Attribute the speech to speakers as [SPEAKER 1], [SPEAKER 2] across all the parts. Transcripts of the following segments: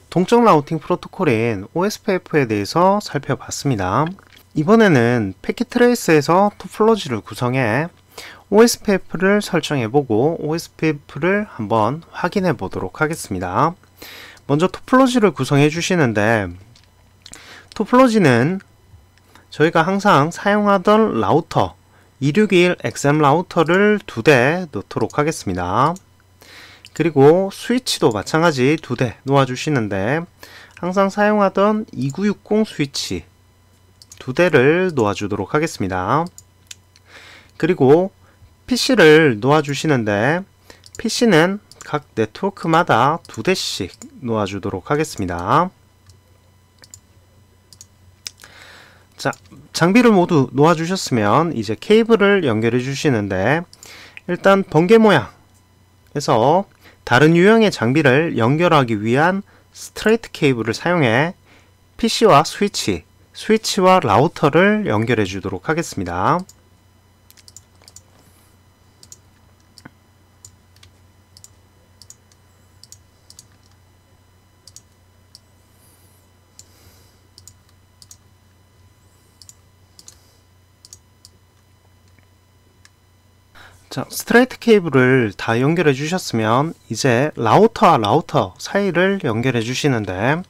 [SPEAKER 1] 동적 라우팅 프로토콜인 OSPF에 대해서 살펴봤습니다. 이번에는 패킷 트레이스에서 토폴로지를 구성해 OSPF를 설정해보고 OSPF를 한번 확인해 보도록 하겠습니다. 먼저 토폴로지를 구성해 주시는데, 토폴로지는 저희가 항상 사용하던 라우터 261 XM 라우터를 2대 넣도록 하겠습니다. 그리고 스위치도 마찬가지 2대 놓아주시는데, 항상 사용하던 2960 스위치 2대를 놓아주도록 하겠습니다. 그리고 PC를 놓아주시는데, PC는 각 네트워크마다 2대씩 놓아주도록 하겠습니다. 자, 장비를 모두 놓아주셨으면 이제 케이블을 연결해 주시는데, 일단 번개 모양에서 다른 유형의 장비를 연결하기 위한 스트레이트 케이블을 사용해 PC와 스위치와 라우터를 연결해 주도록 하겠습니다. 자, 스트레이트 케이블을 다 연결해 주셨으면 이제 라우터와 라우터 사이를 연결해 주시는데,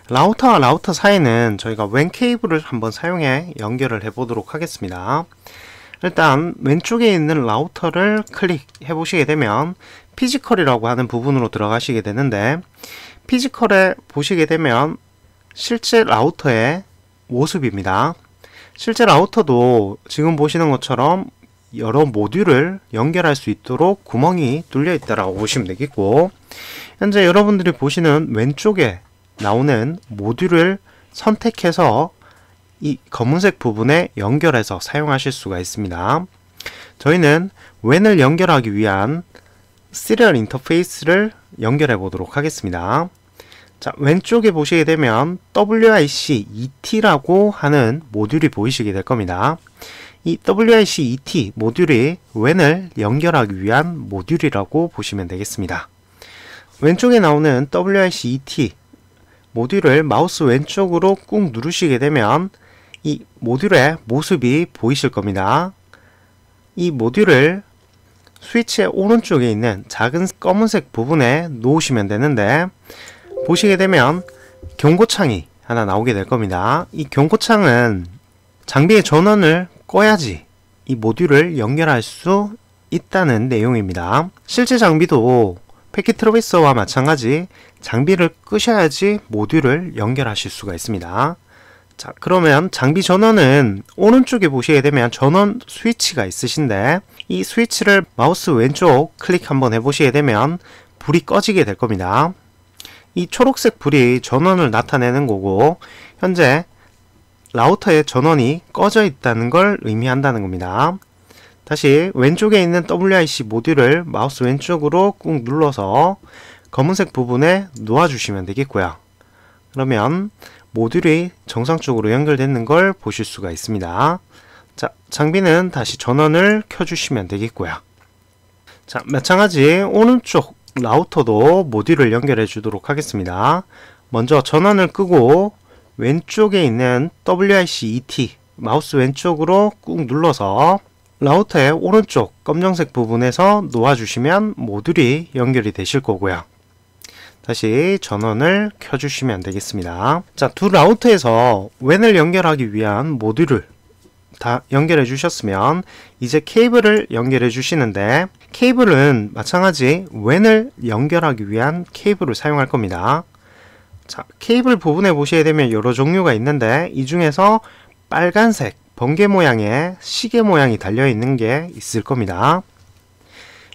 [SPEAKER 1] 라우터와 라우터 사이는 저희가 웬 케이블을 한번 사용해 연결을 해 보도록 하겠습니다. 일단 왼쪽에 있는 라우터를 클릭해 보시게 되면 피지컬이라고 하는 부분으로 들어가시게 되는데, 피지컬에 보시게 되면 실제 라우터의 모습입니다. 실제 라우터도 지금 보시는 것처럼 여러 모듈을 연결할 수 있도록 구멍이 뚫려 있다라고 보시면 되겠고, 현재 여러분들이 보시는 왼쪽에 나오는 모듈을 선택해서 이 검은색 부분에 연결해서 사용하실 수가 있습니다. 저희는 웬을 연결하기 위한 시리얼 인터페이스를 연결해 보도록 하겠습니다. 자, 왼쪽에 보시게 되면 WIC-ET라고 하는 모듈이 보이시게 될 겁니다. 이 WIC-ET 모듈이 웬을 연결하기 위한 모듈이라고 보시면 되겠습니다. 왼쪽에 나오는 WIC-ET 모듈을 마우스 왼쪽으로 꾹 누르시게 되면 이 모듈의 모습이 보이실 겁니다. 이 모듈을 스위치의 오른쪽에 있는 작은 검은색 부분에 놓으시면 되는데, 보시게 되면 경고창이 하나 나오게 될 겁니다. 이 경고창은 장비의 전원을 꺼야지 이 모듈을 연결할 수 있다는 내용입니다. 실제 장비도 패킷 트레이서와 마찬가지 장비를 끄셔야지 모듈을 연결하실 수가 있습니다. 자, 그러면 장비 전원은 오른쪽에 보시게 되면 전원 스위치가 있으신데, 이 스위치를 마우스 왼쪽 클릭 한번 해보시게 되면 불이 꺼지게 될 겁니다. 이 초록색 불이 전원을 나타내는 거고, 현재 라우터의 전원이 꺼져 있다는 걸 의미한다는 겁니다. 다시 왼쪽에 있는 WIC 모듈을 마우스 왼쪽으로 꾹 눌러서 검은색 부분에 놓아주시면 되겠고요. 그러면 모듈이 정상적으로 연결되는 걸 보실 수가 있습니다. 자, 장비는 다시 전원을 켜주시면 되겠고요. 자, 마찬가지 오른쪽 라우터도 모듈을 연결해 주도록 하겠습니다. 먼저 전원을 끄고 왼쪽에 있는 WIC-ET 마우스 왼쪽으로 꾹 눌러서 라우터의 오른쪽 검정색 부분에서 놓아주시면 모듈이 연결이 되실 거고요. 다시 전원을 켜주시면 되겠습니다. 자, 두 라우터에서 웬을 연결하기 위한 모듈을 다 연결해 주셨으면 이제 케이블을 연결해 주시는데, 케이블은 마찬가지 웬을 연결하기 위한 케이블을 사용할 겁니다. 자, 케이블 부분에 보시게 되면 여러 종류가 있는데, 이 중에서 빨간색 번개 모양의 시계 모양이 달려 있는 게 있을 겁니다.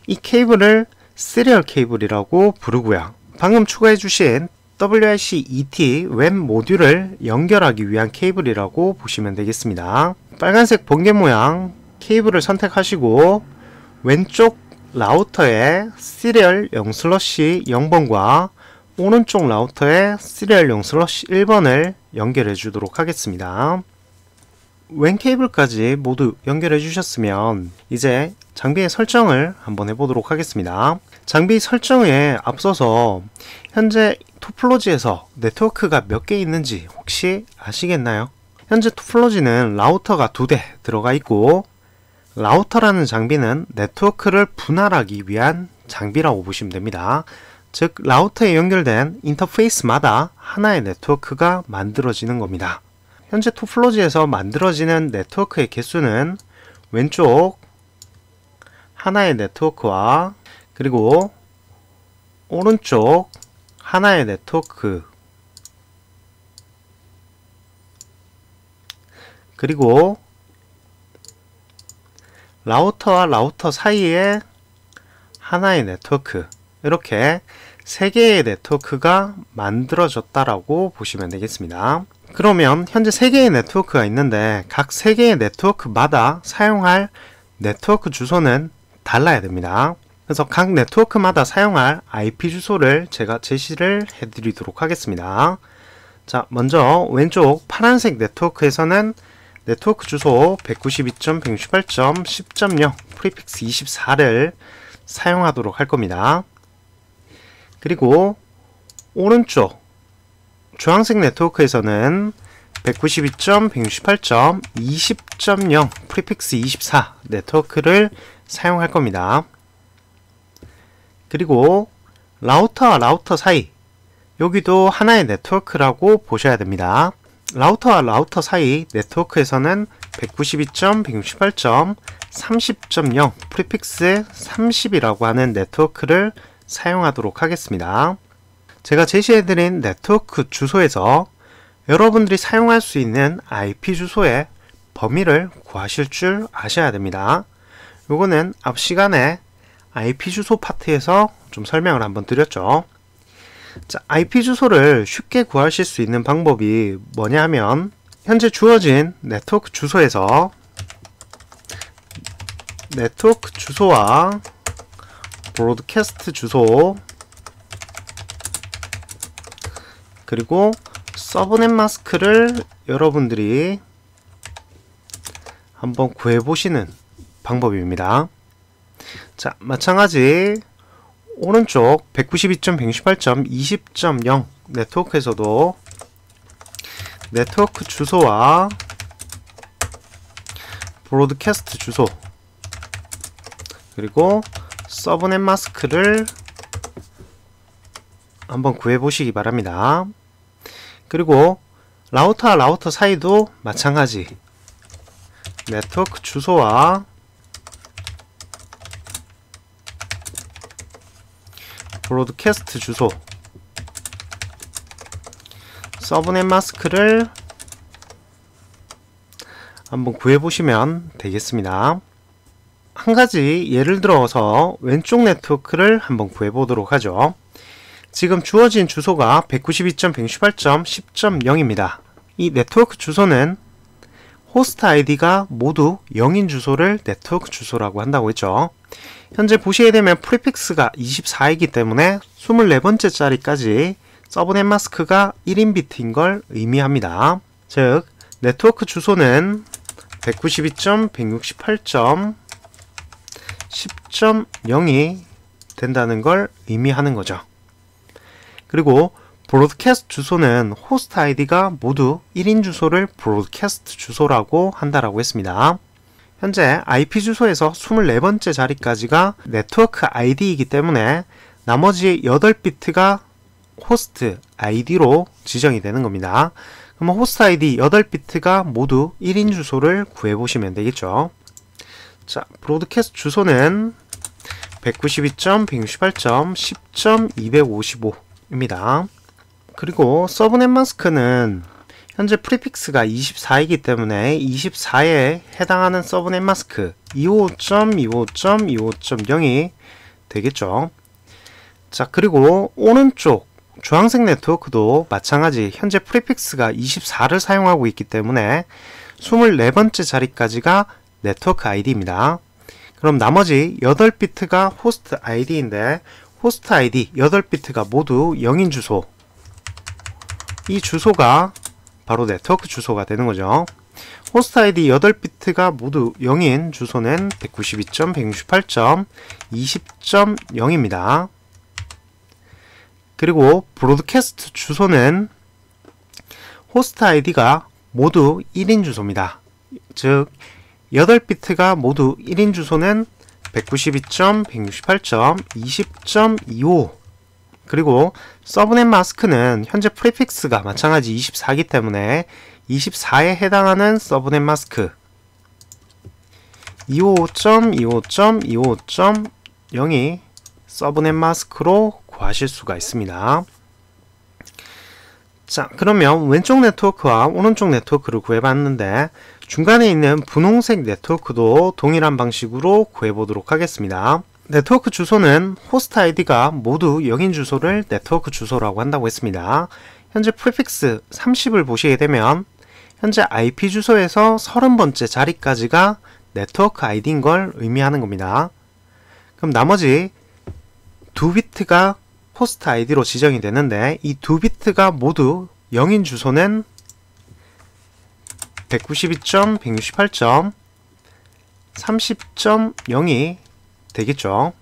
[SPEAKER 1] 이 케이블을 시리얼 케이블이라고 부르고요. 방금 추가해 주신 WIC-ET 웬 모듈을 연결하기 위한 케이블이라고 보시면 되겠습니다. 빨간색 번개 모양 케이블을 선택하시고 왼쪽 라우터의 시리얼 0/0번과 오른쪽 라우터의 시리얼 0/1번을 연결해 주도록 하겠습니다. 웬 케이블까지 모두 연결해 주셨으면 이제 장비의 설정을 한번 해보도록 하겠습니다. 장비 설정에 앞서서 현재 토폴로지에서 네트워크가 몇 개 있는지 혹시 아시겠나요? 현재 토폴로지는 라우터가 2대 들어가 있고, 라우터라는 장비는 네트워크를 분할하기 위한 장비라고 보시면 됩니다. 즉 라우터에 연결된 인터페이스마다 하나의 네트워크가 만들어지는 겁니다. 현재 토폴로지에서 만들어지는 네트워크의 개수는 왼쪽 하나의 네트워크와 그리고 오른쪽 하나의 네트워크, 그리고 라우터와 라우터 사이에 하나의 네트워크, 이렇게 3개의 네트워크가 만들어졌다라고 보시면 되겠습니다. 그러면 현재 3개의 네트워크가 있는데 각 3개의 네트워크마다 사용할 네트워크 주소는 달라야 됩니다. 그래서 각 네트워크마다 사용할 IP 주소를 제가 제시를 해드리도록 하겠습니다. 자, 먼저 왼쪽 파란색 네트워크에서는 네트워크 주소 192.168.10.0 프리픽스 24를 사용하도록 할 겁니다. 그리고 오른쪽 주황색 네트워크에서는 192.168.20.0 프리픽스 24 네트워크를 사용할 겁니다. 그리고 라우터와 라우터 사이, 여기도 하나의 네트워크라고 보셔야 됩니다. 라우터와 라우터 사이 네트워크에서는 192.168.30.0 프리픽스 30이라고 하는 네트워크를 사용하도록 하겠습니다. 제가 제시해드린 네트워크 주소에서 여러분들이 사용할 수 있는 IP 주소의 범위를 구하실 줄 아셔야 됩니다. 요거는 앞 시간에 IP 주소 파트에서 좀 설명을 한번 드렸죠. 자, IP 주소를 쉽게 구하실 수 있는 방법이 뭐냐 하면 현재 주어진 네트워크 주소에서 네트워크 주소와 브로드캐스트 주소 그리고 서브넷 마스크를 여러분들이 한번 구해보시는 방법입니다. 자, 마찬가지 오른쪽 192.168.20.0 네트워크에서도 네트워크 주소와 브로드캐스트 주소 그리고 서브넷 마스크를 한번 구해보시기 바랍니다. 그리고 라우터와 라우터 사이도 마찬가지 네트워크 주소와 브로드캐스트 주소 서브넷 마스크를 한번 구해보시면 되겠습니다. 한 가지 예를 들어서 왼쪽 네트워크를 한번 구해보도록 하죠. 지금 주어진 주소가 192.168.10.0입니다. 이 네트워크 주소는 호스트 아이디가 모두 0인 주소를 네트워크 주소라고 한다고 했죠. 현재 보시게 되면 프리픽스가 24이기 때문에 24번째 자리까지 서브넷 마스크가 1인 비트인 걸 의미합니다. 즉 네트워크 주소는 192.168.10.0이 된다는 걸 의미하는 거죠. 그리고 브로드캐스트 주소는 호스트 아이디가 모두 1인 주소를 브로드캐스트 주소라고 한다라고 했습니다. 현재 IP 주소에서 24번째 자리까지가 네트워크 아이디이기 때문에 나머지 8비트가 호스트 아이디로 지정이 되는 겁니다. 그럼 호스트 아이디 8비트가 모두 1인 주소를 구해보시면 되겠죠. 자, 브로드캐스트 주소는 192.168.10.255입니다. 그리고 서브넷 마스크는 현재 프리픽스가 24이기 때문에 24에 해당하는 서브넷 마스크 255.25.25.0이 되겠죠. 자, 그리고 오른쪽 주황색 네트워크도 마찬가지 현재 프리픽스가 24를 사용하고 있기 때문에 24번째 자리까지가 네트워크 아이디입니다. 그럼 나머지 8비트가 호스트 아이디인데 호스트 아이디 8비트가 모두 0인 주소, 이 주소가 바로 네트워크 주소가 되는 거죠. 호스트 아이디 8비트가 모두 0인 주소는 192.168.20.0입니다. 그리고 브로드캐스트 주소는 호스트 아이디가 모두 1인 주소입니다. 즉 8비트가 모두 1인 주소는 192.168.20.25 그리고 서브넷 마스크는 현재 프리픽스가 마찬가지 24이기 때문에 24에 해당하는 서브넷 마스크 255.25.25.0이 서브넷 마스크로 구하실 수가 있습니다. 자, 그러면 왼쪽 네트워크와 오른쪽 네트워크를 구해봤는데 중간에 있는 분홍색 네트워크도 동일한 방식으로 구해보도록 하겠습니다. 네트워크 주소는 호스트 아이디가 모두 0인 주소를 네트워크 주소라고 한다고 했습니다. 현재 프리픽스 30을 보시게 되면 현재 IP 주소에서 30번째 자리까지가 네트워크 아이디인 걸 의미하는 겁니다. 그럼 나머지 2비트가 호스트 아이디로 지정이 되는데 이 2비트가 모두 0인 주소는 192.168.30.0이 되겠죠.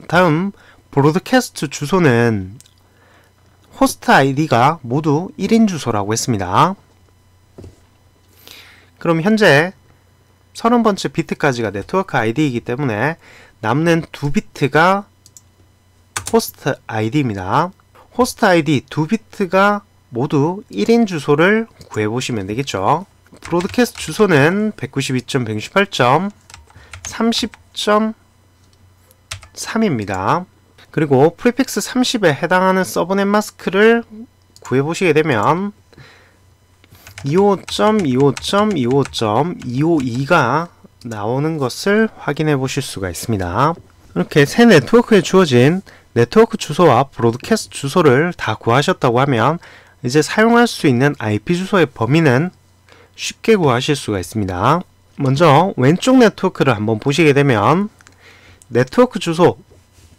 [SPEAKER 1] 다음 브로드캐스트 주소는 호스트 아이디가 모두 1인 주소라고 했습니다. 그럼 현재 30번째 비트까지가 네트워크 아이디이기 때문에 남는 2비트가 호스트 아이디입니다. 호스트 아이디 2비트가 모두 1인 주소를 구해보시면 되겠죠. 브로드캐스트 주소는 192.168.30.3입니다. 그리고 프리픽스 30에 해당하는 서브넷 마스크를 구해보시게 되면 25.25.25.252가 나오는 것을 확인해 보실 수가 있습니다. 이렇게 새 네트워크에 주어진 네트워크 주소와 브로드캐스트 주소를 다 구하셨다고 하면 이제 사용할 수 있는 IP 주소의 범위는 쉽게 구하실 수가 있습니다. 먼저 왼쪽 네트워크를 한번 보시게 되면 네트워크 주소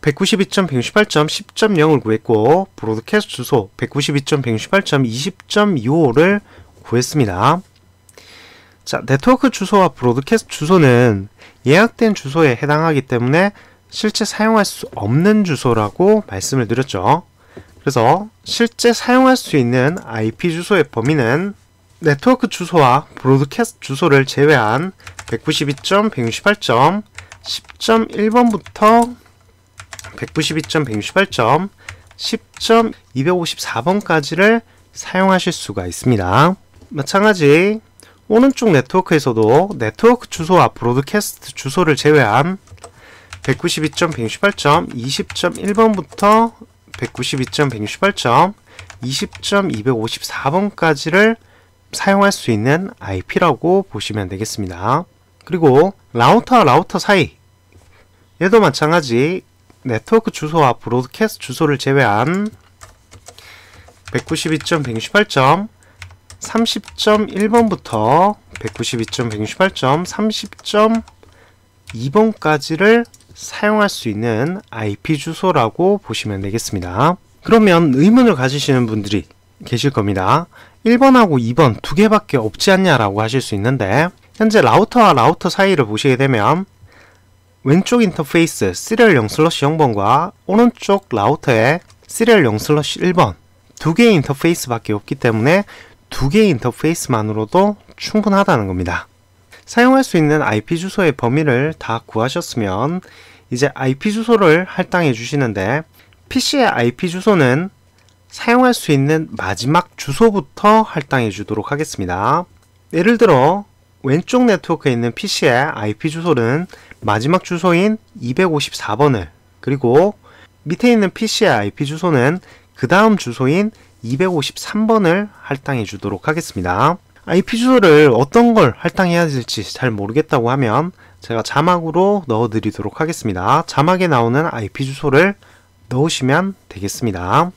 [SPEAKER 1] 192.168.10.0을 구했고 브로드캐스트 주소 192.168.20.25를 구했습니다. 자, 네트워크 주소와 브로드캐스트 주소는 예약된 주소에 해당하기 때문에 실제 사용할 수 없는 주소라고 말씀을 드렸죠. 그래서 실제 사용할 수 있는 IP 주소의 범위는 네트워크 주소와 브로드캐스트 주소를 제외한 192.168.10.1번부터 192.168.10.254번까지를 사용하실 수가 있습니다. 마찬가지 오른쪽 네트워크에서도 네트워크 주소와 브로드캐스트 주소를 제외한 192.168.20.1번부터 192.168.20.254번까지를 사용할 수 있는 IP라고 보시면 되겠습니다. 그리고 라우터와 라우터 사이 얘도 마찬가지 네트워크 주소와 브로드캐스트 주소를 제외한 192.168.30.1번부터 192.168.30.2번까지를 사용할 수 있는 IP 주소라고 보시면 되겠습니다. 그러면 의문을 가지시는 분들이 계실 겁니다. 1번하고 2번 두 개밖에 없지 않냐라고 하실 수 있는데 현재 라우터와 라우터 사이를 보시게 되면 왼쪽 인터페이스 시리얼 0/0번과 오른쪽 라우터의 시리얼 0/1번 두 개의 인터페이스 밖에 없기 때문에 두 개의 인터페이스만으로도 충분하다는 겁니다. 사용할 수 있는 IP 주소의 범위를 다 구하셨으면 이제 IP 주소를 할당해 주시는데 PC의 IP 주소는 사용할 수 있는 마지막 주소부터 할당해 주도록 하겠습니다. 예를 들어 왼쪽 네트워크에 있는 PC의 IP 주소는 마지막 주소인 254번을 그리고 밑에 있는 PC의 IP 주소는 그 다음 주소인 253번을 할당해 주도록 하겠습니다. IP 주소를 어떤 걸 할당해야 될지 잘 모르겠다고 하면 제가 자막으로 넣어 드리도록 하겠습니다. 자막에 나오는 IP 주소를 넣으시면 되겠습니다.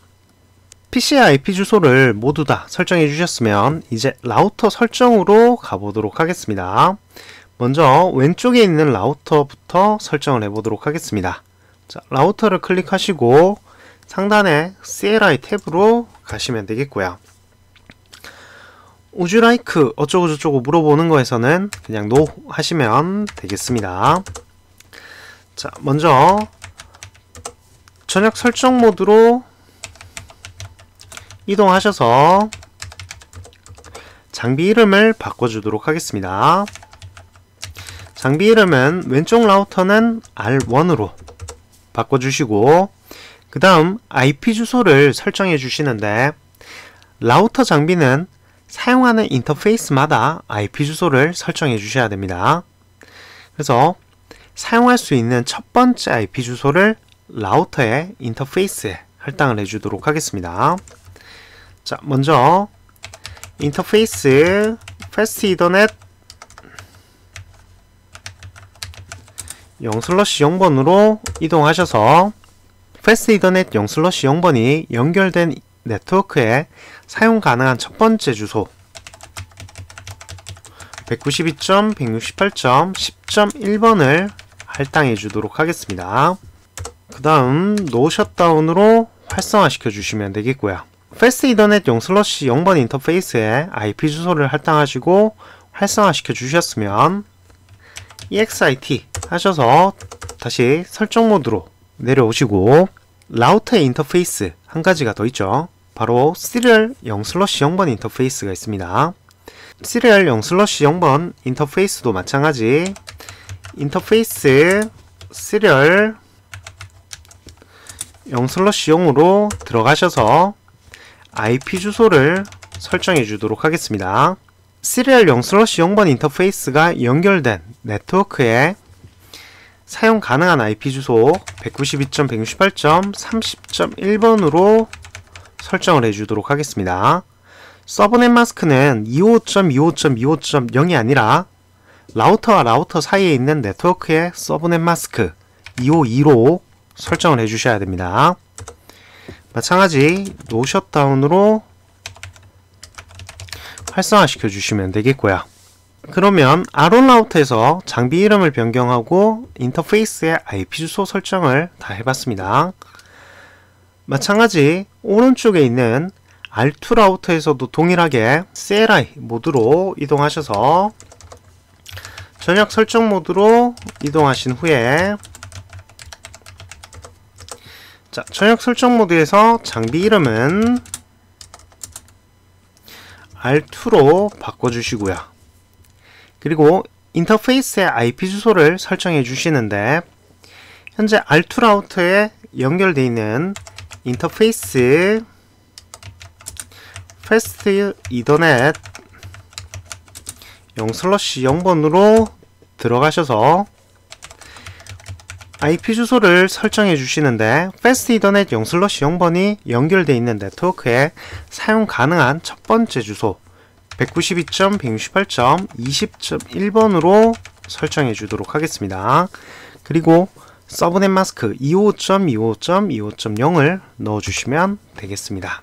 [SPEAKER 1] PC의 IP 주소를 모두 다 설정해 주셨으면 이제 라우터 설정으로 가보도록 하겠습니다. 먼저 왼쪽에 있는 라우터부터 설정을 해보도록 하겠습니다. 자, 라우터를 클릭하시고 상단에 CLI 탭으로 가시면 되겠고요. Would you like 어쩌고저쩌고 물어보는 거에서는 그냥 No 하시면 되겠습니다. 자, 먼저 저녁 설정 모드로 이동하셔서 장비 이름을 바꿔주도록 하겠습니다. 장비 이름은 왼쪽 라우터는 R1으로 바꿔주시고 그 다음 IP 주소를 설정해 주시는데 라우터 장비는 사용하는 인터페이스마다 IP 주소를 설정해 주셔야 됩니다. 그래서 사용할 수 있는 첫 번째 IP 주소를 라우터의 인터페이스에 할당을 해주도록 하겠습니다. 자, 먼저 인터페이스 패스트 이더넷 0/0번으로 이동하셔서 패스트 이더넷 0/0번이 연결된 네트워크에 사용 가능한 첫 번째 주소 192.168.10.1번을 할당해 주도록 하겠습니다. 그 다음 노 셧다운으로 활성화 시켜 주시면 되겠고요. 패스트 이더넷 0/0번 인터페이스에 IP 주소를 할당하시고 활성화 시켜 주셨으면 EXIT 하셔서 다시 설정 모드로 내려오시고 라우터의 인터페이스 한 가지가 더 있죠. 바로 시리얼 0/0번 인터페이스가 있습니다. 시리얼 0/0번 인터페이스도 마찬가지 인터페이스 시리얼 0/0으로 들어가셔서 IP 주소를 설정해 주도록 하겠습니다. 시리얼 0/0번 인터페이스가 연결된 네트워크에 사용 가능한 IP 주소 192.168.30.1번으로 설정을 해주도록 하겠습니다. 서브넷 마스크는 25.25.25.0이 아니라 라우터와 라우터 사이에 있는 네트워크의 서브넷 마스크 252로 설정을 해주셔야 됩니다. 마찬가지 노 셧다운으로 활성화 시켜주시면 되겠고요. 그러면 R1 라우터에서 장비 이름을 변경하고 인터페이스의 IP 주소 설정을 다 해봤습니다. 마찬가지 오른쪽에 있는 R2 라우터에서도 동일하게 CLI 모드로 이동하셔서 전역 설정 모드로 이동하신 후에 자, 전역 설정 모드에서 장비 이름은 R2로 바꿔주시고요. 그리고 인터페이스의 IP 주소를 설정해 주시는데 현재 R2 라우터에 연결되어 있는 인터페이스 패스트 이더넷 0/0번으로 들어가셔서 IP 주소를 설정해 주시는데 패스트 이더넷 0/0번이 연결되어 있는 네트워크에 사용 가능한 첫 번째 주소 192.168.20.1번으로 설정해 주도록 하겠습니다. 그리고 서브넷 마스크 25.25.25.0을 넣어주시면 되겠습니다.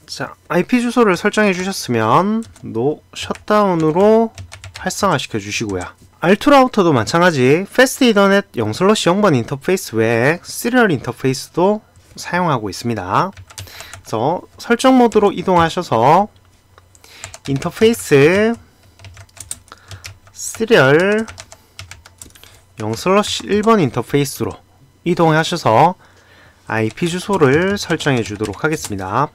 [SPEAKER 1] 자, IP 주소를 설정해 주셨으면 노 셧다운으로 활성화 시켜 주시고요. R2 라우터도 마찬가지 패스트 이더넷 0/0번 인터페이스 외에 시리얼 인터페이스도 사용하고 있습니다. 그래서 설정 모드로 이동하셔서 인터페이스 시리얼 0/1번 인터페이스로 이동하셔서 IP 주소를 설정해 주도록 하겠습니다.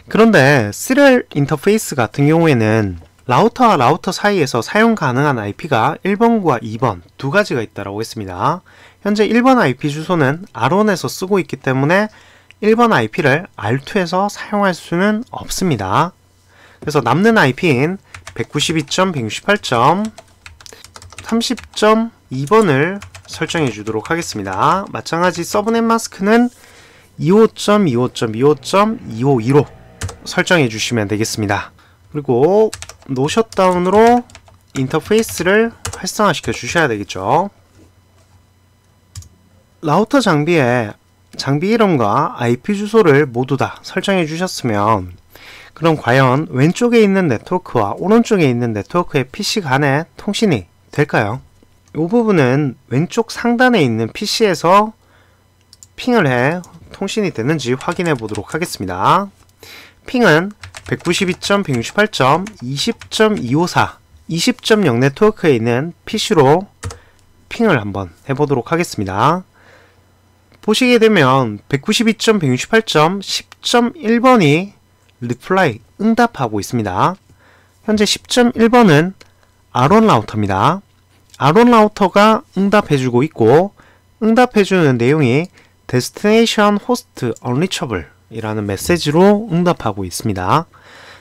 [SPEAKER 1] 그런데 시리얼 인터페이스 같은 경우에는 라우터와 라우터 사이에서 사용 가능한 IP가 1번과 2번 두 가지가 있다고 했습니다. 현재 1번 IP 주소는 R1에서 쓰고 있기 때문에 1번 IP를 R2에서 사용할 수는 없습니다. 그래서 남는 IP인 192.168.30.2번을 설정해 주도록 하겠습니다. 마찬가지 서브넷 마스크는 25.25.25.252로 설정해 주시면 되겠습니다. 그리고 노 셧다운으로 인터페이스를 활성화 시켜 주셔야 되겠죠. 라우터 장비에 장비 이름과 IP 주소를 모두 다 설정해 주셨으면 그럼 과연 왼쪽에 있는 네트워크와 오른쪽에 있는 네트워크의 PC 간의 통신이 될까요? 이 부분은 왼쪽 상단에 있는 PC에서 핑을 해 통신이 되는지 확인해 보도록 하겠습니다. 핑은 192.168.20.254 20.0 네트워크에 있는 PC로 핑을 한번 해보도록 하겠습니다. 보시게 되면 192.168.10.1번이 리플라이 응답하고 있습니다. 현재 10.1번은 R1 라우터입니다. R1 라우터가 응답해주고 있고, 응답해주는 내용이 Destination Host Unreachable 이라는 메시지로 응답하고 있습니다.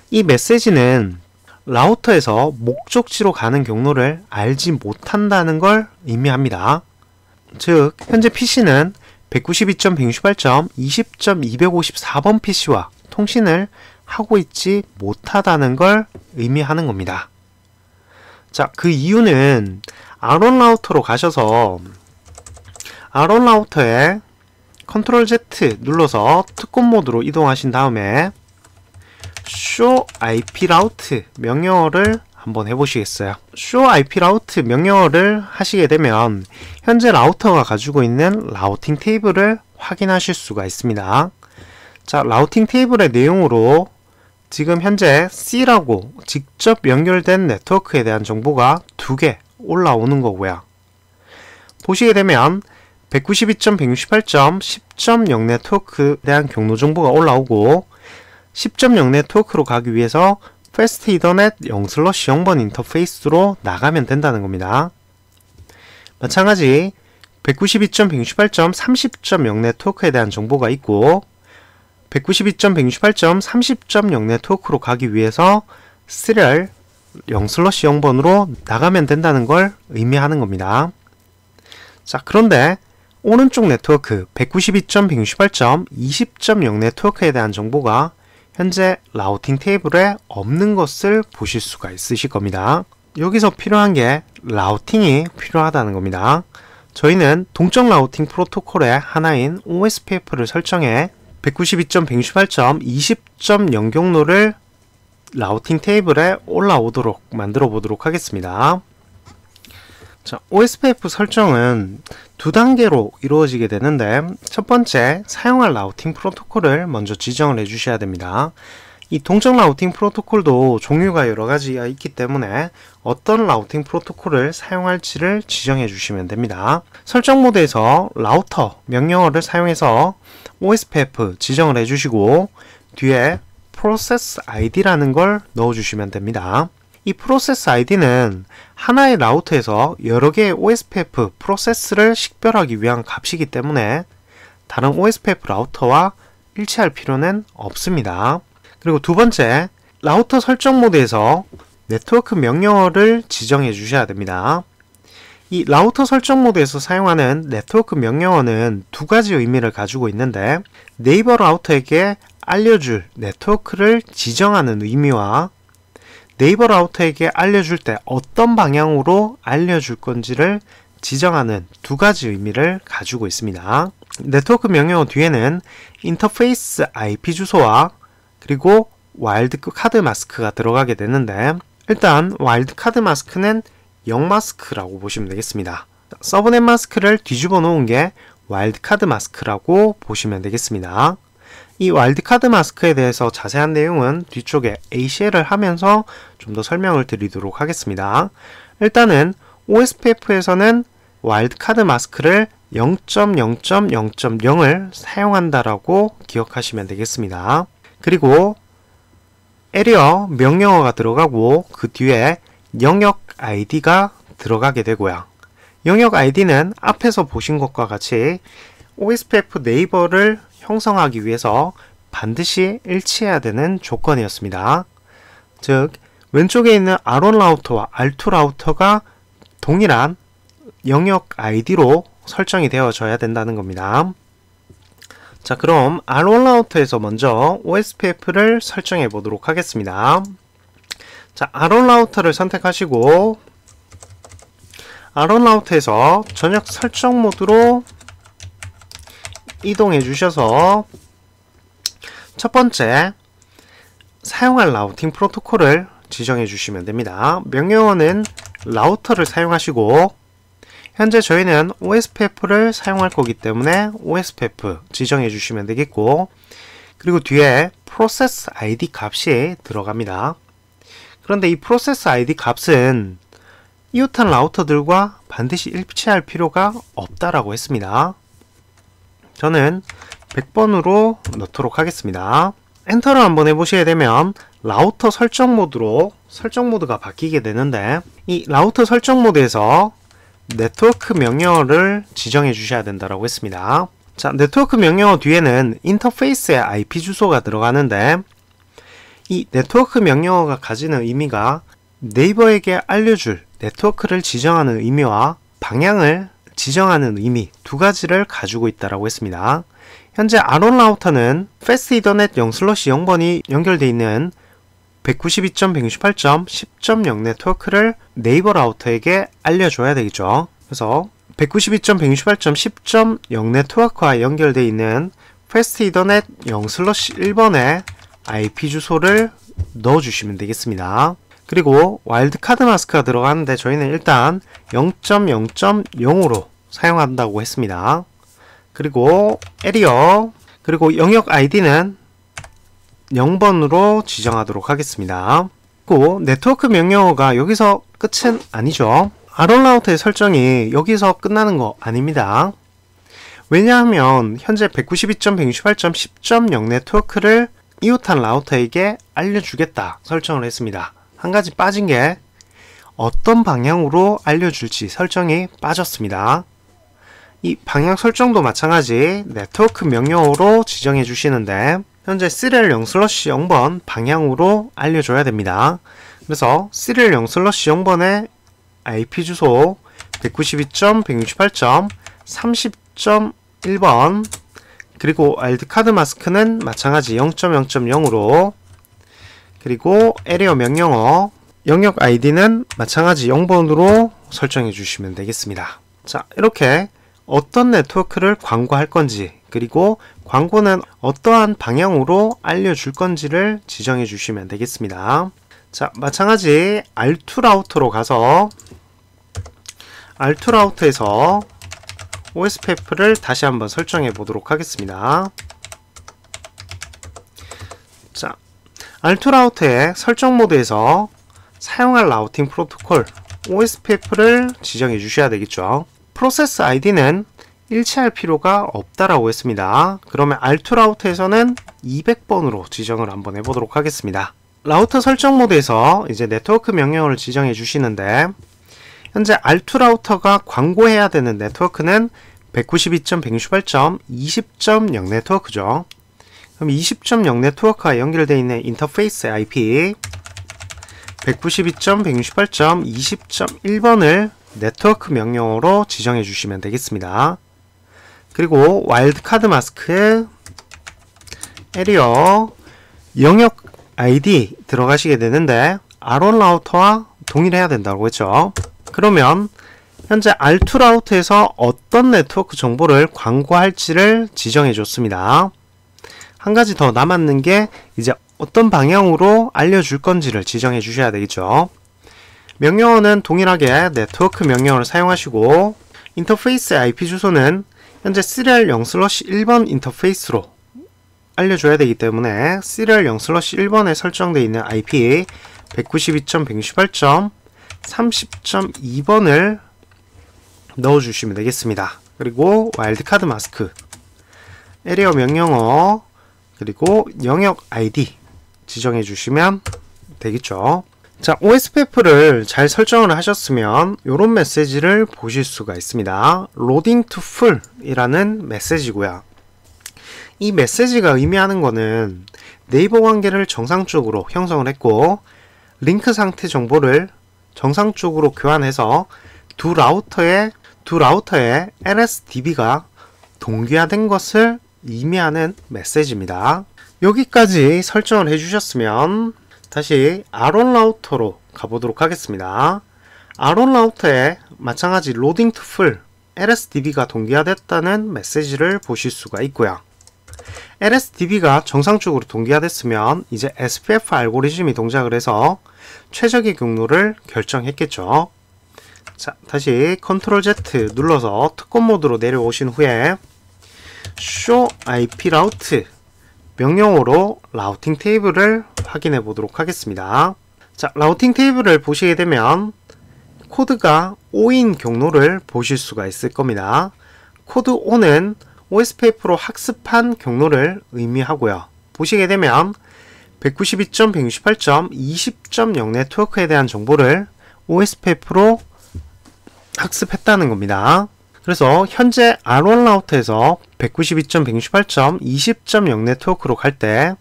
[SPEAKER 1] 이 메시지는 라우터에서 목적지로 가는 경로를 알지 못한다는 걸 의미합니다. 즉, 현재 PC는 192.168.20.254번 PC와 통신을 하고 있지 못하다는 걸 의미하는 겁니다. 자, 그 이유는 R1 라우터로 가셔서 R1 라우터에 컨트롤 Z 눌러서 특권 모드로 이동하신 다음에 show IP route 명령어를 한번 해보시겠어요? show IP route 명령어를 하시게 되면 현재 라우터가 가지고 있는 라우팅 테이블을 확인하실 수가 있습니다. 자, 라우팅 테이블의 내용으로 지금 현재 C라고 직접 연결된 네트워크에 대한 정보가 2개 올라오는 거고요. 보시게 되면 192.168.10.0 네트워크에 대한 경로 정보가 올라오고 10.0 네트워크로 가기 위해서 패스트 이더넷 0/0번 인터페이스로 나가면 된다는 겁니다. 마찬가지 192.168.30.0 네트워크에 대한 정보가 있고 192.168.30.0 네트워크로 가기 위해서 시리얼 0/0번으로 나가면 된다는 걸 의미하는 겁니다. 자, 그런데 오른쪽 네트워크 192.168.20.0 네트워크에 대한 정보가 현재 라우팅 테이블에 없는 것을 보실 수가 있으실 겁니다. 여기서 필요한 게 라우팅이 필요하다는 겁니다. 저희는 동적 라우팅 프로토콜의 하나인 OSPF를 설정해 192.168.20.0 경로를 라우팅 테이블에 올라오도록 만들어 보도록 하겠습니다. 자, OSPF 설정은 두 단계로 이루어지게 되는데, 첫 번째, 사용할 라우팅 프로토콜을 먼저 지정을 해 주셔야 됩니다. 이 동적 라우팅 프로토콜도 종류가 여러 가지가 있기 때문에 어떤 라우팅 프로토콜을 사용할지를 지정해 주시면 됩니다. 설정 모드에서 라우터 명령어를 사용해서 OSPF 지정을 해 주시고 뒤에 Process ID라는 걸 넣어 주시면 됩니다. 이 프로세스 ID는 하나의 라우터에서 여러 개의 OSPF 프로세스를 식별하기 위한 값이기 때문에 다른 OSPF 라우터와 일치할 필요는 없습니다. 그리고 두 번째, 라우터 설정 모드에서 네트워크 명령어를 지정해 주셔야 됩니다. 이 라우터 설정 모드에서 사용하는 네트워크 명령어는 두 가지 의미를 가지고 있는데, 네이버 라우터에게 알려줄 네트워크를 지정하는 의미와 네이버 라우터에게 알려줄 때 어떤 방향으로 알려줄 건지를 지정하는 두 가지 의미를 가지고 있습니다. 네트워크 명령어 뒤에는 인터페이스 IP 주소와 그리고 와일드 카드 마스크가 들어가게 되는데, 일단 와일드 카드 마스크는 0 마스크라고 보시면 되겠습니다. 서브넷 마스크를 뒤집어 놓은 게 와일드 카드 마스크라고 보시면 되겠습니다. 이 와일드카드 마스크에 대해서 자세한 내용은 뒤쪽에 ACL을 하면서 좀 더 설명을 드리도록 하겠습니다. 일단은 OSPF에서는 와일드카드 마스크를 0.0.0.0을 사용한다라고 기억하시면 되겠습니다. 그리고 에리어 명령어가 들어가고 그 뒤에 영역 ID가 들어가게 되고요. 영역 ID는 앞에서 보신 것과 같이 OSPF 네이버를 형성하기 위해서 반드시 일치해야 되는 조건이었습니다. 즉, 왼쪽에 있는 R1 라우터와 R2 라우터가 동일한 영역 ID로 설정이 되어져야 된다는 겁니다. 자, 그럼 R1 라우터에서 먼저 OSPF를 설정해 보도록 하겠습니다. 자, R1 라우터를 선택하시고 R1 라우터에서 전역 설정 모드로 이동해 주셔서 첫 번째, 사용할 라우팅 프로토콜을 지정해 주시면 됩니다. 명령어는 라우터를 사용하시고 현재 저희는 OSPF를 사용할 거기 때문에 OSPF 지정해 주시면 되겠고, 그리고 뒤에 process id 값이 들어갑니다. 그런데 이 process id 값은 이웃한 라우터들과 반드시 일치할 필요가 없다라고 했습니다. 저는 100번으로 넣도록 하겠습니다. 엔터를 한번 해보시게 되면 라우터 설정 모드로 설정 모드가 바뀌게 되는데, 이 라우터 설정 모드에서 네트워크 명령어를 지정해 주셔야 된다고 했습니다. 자, 네트워크 명령어 뒤에는 인터페이스의 IP 주소가 들어가는데, 이 네트워크 명령어가 가지는 의미가 네이버에게 알려줄 네트워크를 지정하는 의미와 방향을 지정하는 의미 두 가지를 가지고 있다고 했습니다. 현재 아론 라우터는 패스트 이더넷 0/0번이 연결되어 있는 192.168.10.0 네트워크를 네이버 라우터에게 알려줘야 되겠죠. 그래서 192.168.10.0 네트워크와 연결되어 있는 패스트 이더넷 0/1번의 IP 주소를 넣어주시면 되겠습니다. 그리고 와일드카드 마스크가 들어가는데 저희는 일단 0.0.0으로 사용한다고 했습니다. 그리고 에리어, 그리고 영역 아이디는 0번으로 지정하도록 하겠습니다. 그리고 네트워크 명령어가 여기서 끝은 아니죠. 아론 라우터의 설정이 여기서 끝나는 거 아닙니다. 왜냐하면 현재 192.168.10.0 네트워크를 이웃한 라우터에게 알려주겠다 설정을 했습니다. 한 가지 빠진 게 어떤 방향으로 알려줄지 설정이 빠졌습니다. 이 방향 설정도 마찬가지 네트워크 명령어로 지정해 주시는데, 현재 시리얼 0/0번 방향으로 알려줘야 됩니다. 그래서 시리얼 0/0번의 IP 주소 192.168.30.1번, 그리고 와일드카드 마스크는 마찬가지 0.0.0으로, 그리고 에리어 명령어 영역 아이디는 마찬가지 0번으로 설정해 주시면 되겠습니다. 자, 이렇게 어떤 네트워크를 광고할 건지, 그리고 광고는 어떠한 방향으로 알려줄 건지를 지정해 주시면 되겠습니다. 자, 마찬가지 R2 라우터로 가서 R2 라우터에서 OSPF를 다시 한번 설정해 보도록 하겠습니다. 자, R2 라우터의 설정 모드에서 사용할 라우팅 프로토콜 OSPF를 지정해 주셔야 되겠죠. 프로세스 아이디는 일치할 필요가 없다라고 했습니다. 그러면 R2 라우터에서는 200번으로 지정을 한번 해보도록 하겠습니다. 라우터 설정 모드에서 이제 네트워크 명령어를 지정해 주시는데, 현재 R2 라우터가 광고해야 되는 네트워크는 192.168.20.0 네트워크죠. 그럼 20.0 네트워크와 연결되어 있는 인터페이스 IP 192.168.20.1번을 네트워크 명령어로 지정해 주시면 되겠습니다. 그리고 와일드카드 마스크, 에리어, 영역 아이디 들어가시게 되는데 아론 라우터와 동일해야 된다고 했죠. 그러면 현재 R2 라우터에서 어떤 네트워크 정보를 광고할지를 지정해 줬습니다. 한 가지 더 남았는 게 이제 어떤 방향으로 알려줄 건지를 지정해 주셔야 되겠죠. 명령어는 동일하게 네트워크 명령어를 사용하시고, 인터페이스 IP 주소는 현재 시리얼 0/1번 인터페이스로 알려줘야 되기 때문에 시리얼 0/1번에 설정되어 있는 IP 192.168.30.2번을 넣어주시면 되겠습니다. 그리고 와일드카드 마스크, 에리어 명령어, 그리고 영역 ID 지정해 주시면 되겠죠. 자, OSPF를 잘 설정을 하셨으면 이런 메시지를 보실 수가 있습니다. Loading to full 이라는 메시지고요. 이 메시지가 의미하는 거는 네이버 관계를 정상적으로 형성을 했고, 링크 상태 정보를 정상적으로 교환해서 두 라우터의 LSDB가 동기화된 것을 의미하는 메시지입니다. 여기까지 설정을 해주셨으면 다시 아론 라우터로 가보도록 하겠습니다. 아론 라우터에 마찬가지 loading to full LSDB가 동기화됐다는 메시지를 보실 수가 있고요. LSDB가 정상적으로 동기화됐으면 이제 SPF 알고리즘이 동작을 해서 최적의 경로를 결정했겠죠. 자, 다시 컨트롤 Z 눌러서 특권 모드로 내려오신 후에 show IP route 명령어로 라우팅 테이블을 확인해 보도록 하겠습니다. 자, 라우팅 테이블을 보시게 되면 코드가 5인 경로를 보실 수가 있을 겁니다. 코드 5는 OSPF로 학습한 경로를 의미하고요. 보시게 되면 192.168.20.0 네트워크에 대한 정보를 OSPF로 학습했다는 겁니다. 그래서 현재 R1 라우터에서 192.168.20.0 네트워크로 갈 때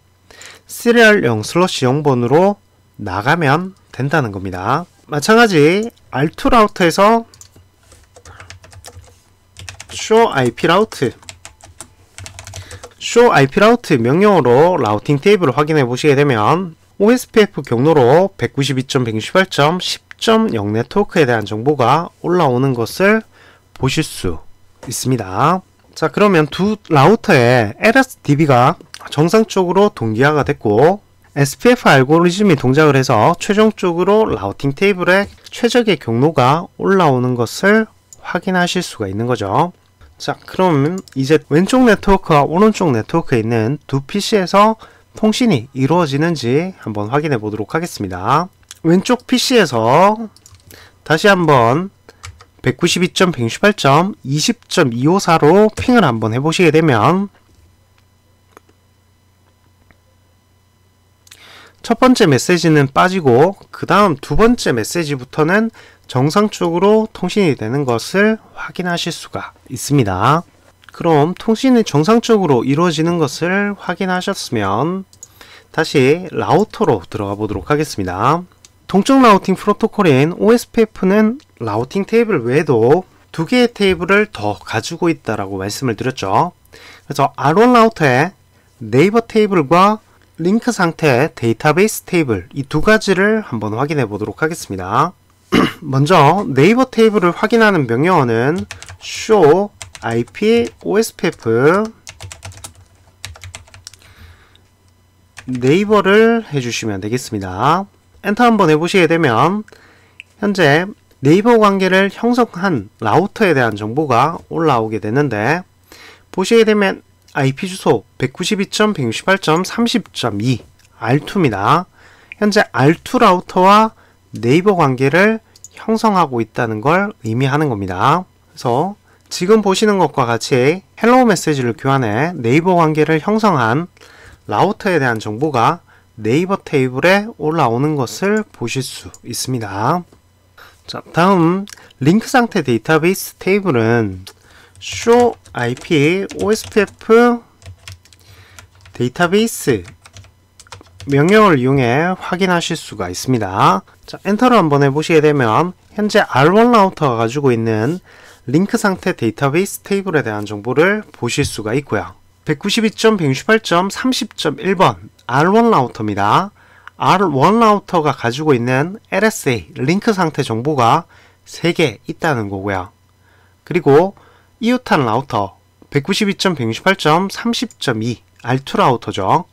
[SPEAKER 1] 시리얼 0/0번으로 나가면 된다는 겁니다. 마찬가지 R2 라우터에서 show IP 라우트 명령어로 라우팅 테이블을 확인해 보시게 되면 OSPF 경로로 192.168.10.0 네트워크에 대한 정보가 올라오는 것을 보실 수 있습니다. 자, 그러면 두 라우터의 LSDB가 정상적으로 동기화가 됐고 SPF 알고리즘이 동작을 해서 최종적으로 라우팅 테이블에 최적의 경로가 올라오는 것을 확인하실 수가 있는 거죠. 자, 그럼 이제 왼쪽 네트워크와 오른쪽 네트워크에 있는 두 PC에서 통신이 이루어지는지 한번 확인해 보도록 하겠습니다. 왼쪽 PC에서 다시 한번 192.168.20.254로 핑을 한번 해보시게 되면 첫 번째 메시지는 빠지고 그 다음 두 번째 메시지부터는 정상적으로 통신이 되는 것을 확인하실 수가 있습니다. 그럼 통신이 정상적으로 이루어지는 것을 확인하셨으면 다시 라우터로 들어가 보도록 하겠습니다. 동적 라우팅 프로토콜인 OSPF는 라우팅 테이블 외에도 두 개의 테이블을 더 가지고 있다라고 말씀을 드렸죠. 그래서 R1 라우터에 네이버 테이블과 링크 상태 데이터베이스 테이블 이 두 가지를 한번 확인해 보도록 하겠습니다. 먼저 네이버 테이블을 확인하는 명령어는 show IP OSPF 네이버를 해주시면 되겠습니다. 엔터 한번 해보시게 되면 현재 네이버 관계를 형성한 라우터에 대한 정보가 올라오게 되는데 보시게 되면 IP 주소 192.168.30.2 R2입니다. 현재 R2 라우터와 네이버 관계를 형성하고 있다는 걸 의미하는 겁니다. 그래서 지금 보시는 것과 같이 헬로우 메시지를 교환해 네이버 관계를 형성한 라우터에 대한 정보가 네이버 테이블에 올라오는 것을 보실 수 있습니다. 자, 다음 링크 상태 데이터베이스 테이블은 show IP OSPF 데이터베이스 명령을 이용해 확인하실 수가 있습니다. 자, 엔터를 한번 해보시게 되면 현재 R1 라우터가 가지고 있는 링크 상태 데이터베이스 테이블에 대한 정보를 보실 수가 있고요. 192.168.30.1번 R1 라우터입니다. R1 라우터가 가지고 있는 LSA 링크 상태 정보가 3개 있다는 거고요. 그리고 이웃한 라우터 192.168.30.2 R2 라우터죠.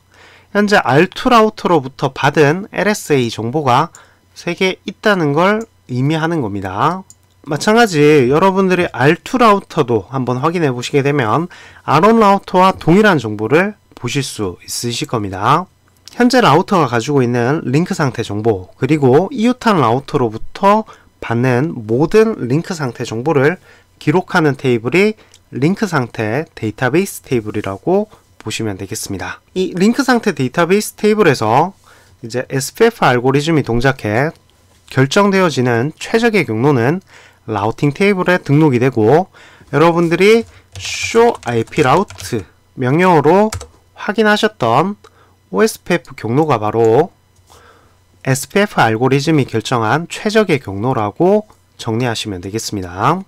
[SPEAKER 1] 현재 R2 라우터로부터 받은 LSA 정보가 3개 있다는 걸 의미하는 겁니다. 마찬가지 여러분들이 R2 라우터도 한번 확인해 보시게 되면 R1 라우터와 동일한 정보를 보실 수 있으실 겁니다. 현재 라우터가 가지고 있는 링크 상태 정보 그리고 이웃한 라우터로부터 받는 모든 링크 상태 정보를 기록하는 테이블이 링크 상태 데이터베이스 테이블이라고 보시면 되겠습니다. 이 링크 상태 데이터베이스 테이블에서 이제 SPF 알고리즘이 동작해 결정되어지는 최적의 경로는 라우팅 테이블에 등록이 되고 여러분들이 show IP route 명령어로 확인하셨던 OSPF 경로가 바로 SPF 알고리즘이 결정한 최적의 경로라고 정리하시면 되겠습니다.